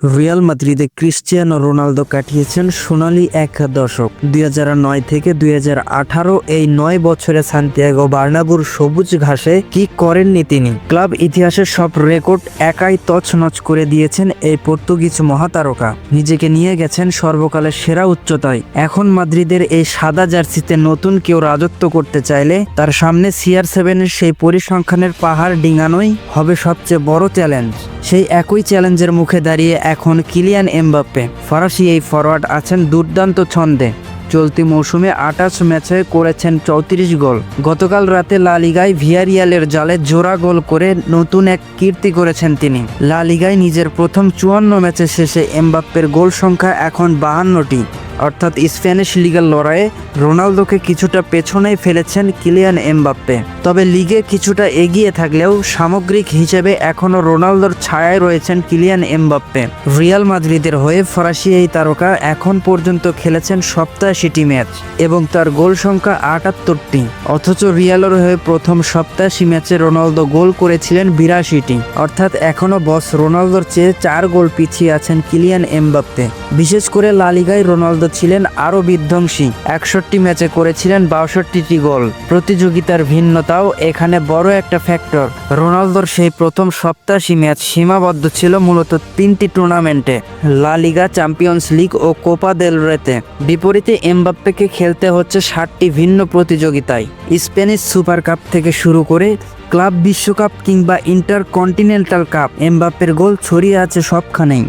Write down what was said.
Real মাদ্রিদে Cristiano Ronaldo কাটিয়েছেন সোনালী এক দশক। 2009 থেকে 2018 এই 9 বছরে সান্তিয়াগো বার্নাব্যুর সবুজ ঘাসে কি করেননি তিনি। ক্লাব ইতিহাসের সব রেকর্ড একাই তছনছ করে দিয়েছেন এই পর্তুগিজ মহাতারকা। নিজেকে নিয়ে গেছেন সর্বকালের সেরা উচ্চতায়। এখন মাদ্রিদের এই সাদা জার্সিতে নতুন কেউ রাজত্ব করতে চাইলে তার সামনে CR7-এর সেই পরিসংখ্যানের পাহাড় ডিঙানোই হবে সবচেয়ে বড় চ্যালেঞ্জ। সেই একই চ্যালেঞ্জের মুখে দাঁড়িয়ে এখন কিলিয়ান এমবাপ্পে। ফরাসি এই ফরওয়ার্ড আছেন দুর্দান্ত ছন্দে। চলতি মৌসুমে 28 ম্যাচে করেছেন 34 গোল। গতকাল রাতে লা লিগায় ভিয়ারিয়ালের জালে জোড়া গোল করে নতুন এক কীর্তি করেছেন তিনি। লা লিগায় নিজের প্রথম 54 ম্যাচের শেষে এমবাপ্পের গোল সংখ্যা এখন 52টি, অর্থাৎ স্প্যানিশ লিগের লড়াইয়ে রোনালদোকে কিছুটা পেছনেই ফেলেছেন কিলিয়ান এমবাপ্পে। তবে লিগে কিছুটা এগিয়ে থাকলেও সামগ্রিক হিসেবে এখনও রোনালদোর ছায়ায় রয়েছেন কিলিয়ান এমবাপ্পে। রিয়াল মাদ্রিদের হয়ে ফরাসি এই তারকা এখন পর্যন্ত খেলেছেন 87টি ম্যাচ এবং তার গোল সংখ্যা 78টি। অথচ রিয়ালের হয়ে প্রথম 87 ম্যাচে রোনালদো গোল করেছিলেন 82টি, অর্থাৎ এখনও বস রোনালদোর চেয়ে 4 গোল পিছিয়ে আছেন কিলিয়ান এমবাপ্পে। বিশেষ করে লা লিগায় রোনালদো ছিলেন আরও বিধ্বংসী। 61 ম্যাচে করেছিলেন 62টি গোল। প্রতিযোগিতার ভিন্নতাও এখানে বড় একটা ফ্যাক্টর। রোনালদোর সেই প্রথম 87 ম্যাচ সীমাবদ্ধ ছিল মূলত 3টি টুর্নামেন্টে, লা লিগা, চ্যাম্পিয়ন্স লিগ ও কোপা দেল রেতে। বিপরীতে এমবাপ্পেকে খেলতে হচ্ছে 60টি ভিন্ন প্রতিযোগিতায়। স্প্যানিশ সুপার কাপ থেকে শুরু করে ক্লাব বিশ্বকাপ কিংবা ইন্টারকন্টিনেন্টাল কাপ, এমবাপ্পের গোল ছড়িয়ে আছে সবখানেই।